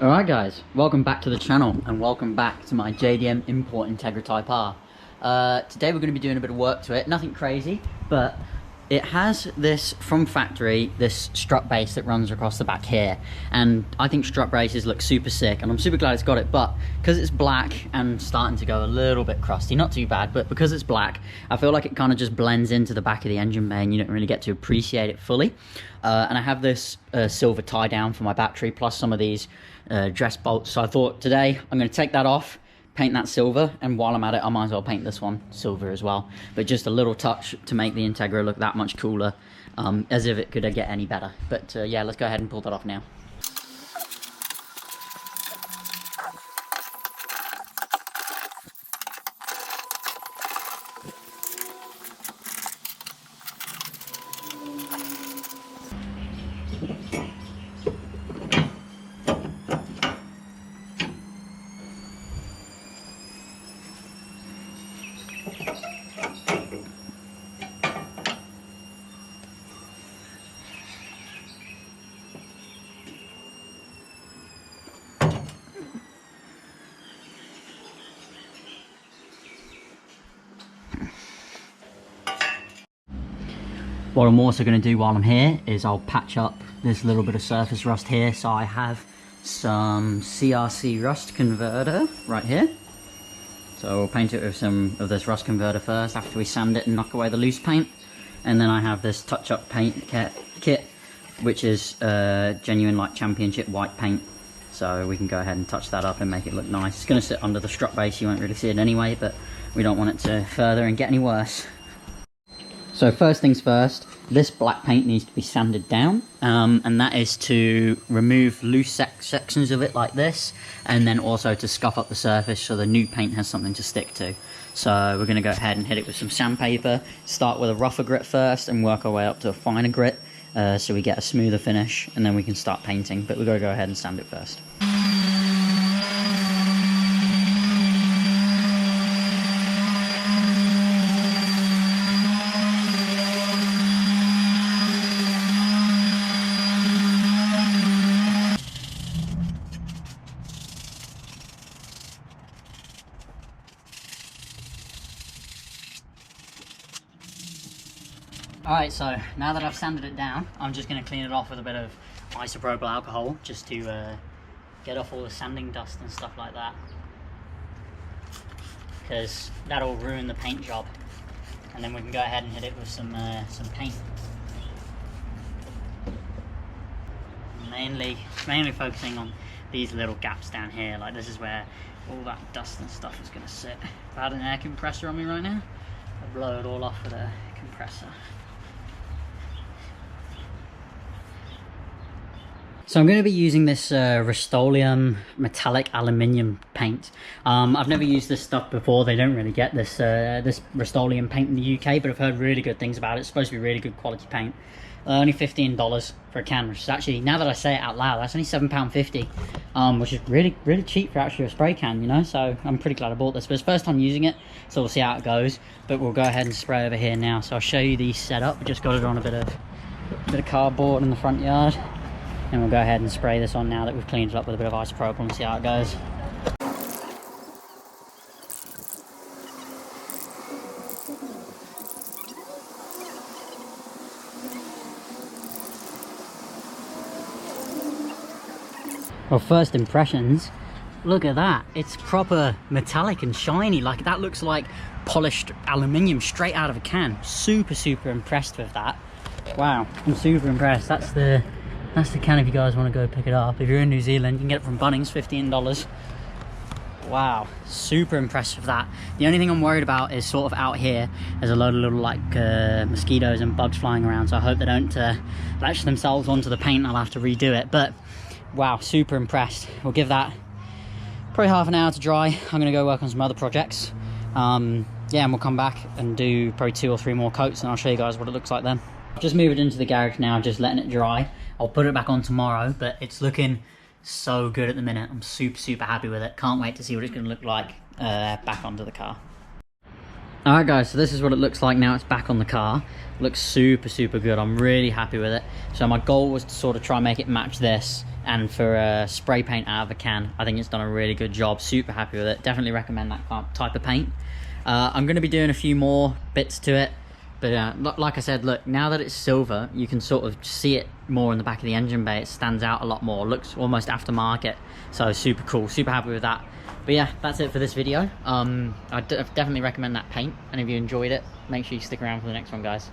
Alright guys, welcome back to the channel and welcome back to my JDM Import Integra Type R. Today we're going to be doing a bit of work to it, nothing crazy, but it has this, from factory, this strut base that runs across the back here. And I think strut bases look super sick and I'm super glad it's got it, but because it's black and starting to go a little bit crusty, not too bad, but because it's black, I feel like it kind of just blends into the back of the engine bay and you don't really get to appreciate it fully. And I have this silver tie down for my battery, plus some of these dress bolts. So I thought today I'm going to take that off, paint that silver, and while I'm at it I might as well paint this one silver as well, but just a little touch to make the Integra look that much cooler, as if it could get any better. But yeah, let's go ahead and pull that off now. What I'm also going to do while I'm here is I'll patch up this little bit of surface rust here. So I have some CRC rust converter right here. So we'll paint it with some of this rust converter first after we sand it and knock away the loose paint. And then I have this touch-up paint kit, which is genuine like championship white paint. So we can go ahead and touch that up and make it look nice. It's going to sit under the strut base, you won't really see it anyway, but we don't want it to further and get any worse. So first things first, this black paint needs to be sanded down, and that is to remove loose sections of it like this, and then also to scuff up the surface so the new paint has something to stick to. So we're going to go ahead and hit it with some sandpaper, start with a rougher grit first and work our way up to a finer grit, so we get a smoother finish, and then we can start painting, but we're going to go ahead and sand it first. Alright, so now that I've sanded it down, I'm just going to clean it off with a bit of isopropyl alcohol, just to get off all the sanding dust and stuff like that, because that'll ruin the paint job. And then we can go ahead and hit it with some paint. Mainly focusing on these little gaps down here, like this is where all that dust and stuff is going to sit. If I had an air compressor on me right now, I'd blow it all off with a compressor. So I'm going to be using this Rust-Oleum metallic aluminium paint. I've never used this stuff before. They don't really get this this Rust-Oleum paint in the UK, but I've heard really good things about it. It's supposed to be really good quality paint. Only $15 for a can, which is actually, now that I say it out loud, that's only £7.50, which is really cheap for actually a spray can, you know. So I'm pretty glad I bought this, but it's first time using it, so we'll see how it goes. But we'll go ahead and spray over here now. So I'll show you the setup. We just got it on a bit of cardboard in the front yard. And we'll go ahead and spray this on now that we've cleaned it up with a bit of isopropyl and see how it goes. Well, first impressions, look at that. It's proper metallic and shiny. Like, that looks like polished aluminium straight out of a can. Super impressed with that. Wow, I'm super impressed. That's the can if you guys want to go pick it up. If you're in New Zealand, you can get it from Bunnings, $15. Wow, super impressed with that. The only thing I'm worried about is sort of out here, there's a load of little like mosquitoes and bugs flying around, so I hope they don't latch themselves onto the paint. I'll have to redo it, but wow, super impressed. We'll give that probably half an hour to dry. I'm going to go work on some other projects. Yeah, and we'll come back and do probably 2 or 3 more coats, and I'll show you guys what it looks like then. Just move it into the garage now, just letting it dry. I'll put it back on tomorrow, but it's looking so good at the minute. I'm super happy with it. Can't wait to see what it's going to look like back onto the car. Alright guys, so this is what it looks like now it's back on the car. Looks super good. I'm really happy with it. So my goal was to sort of try and make it match this And for spray paint out of a can, I think it's done a really good job. Super happy with it. Definitely recommend that type of paint. I'm going to be doing a few more bits to it, but like I said, look, now that it's silver, you can sort of see it more in the back of the engine bay. It stands out a lot more, looks almost aftermarket, so super cool, super happy with that. But yeah, that's it for this video. I definitely recommend that paint, and if you enjoyed it, make sure you stick around for the next one, guys.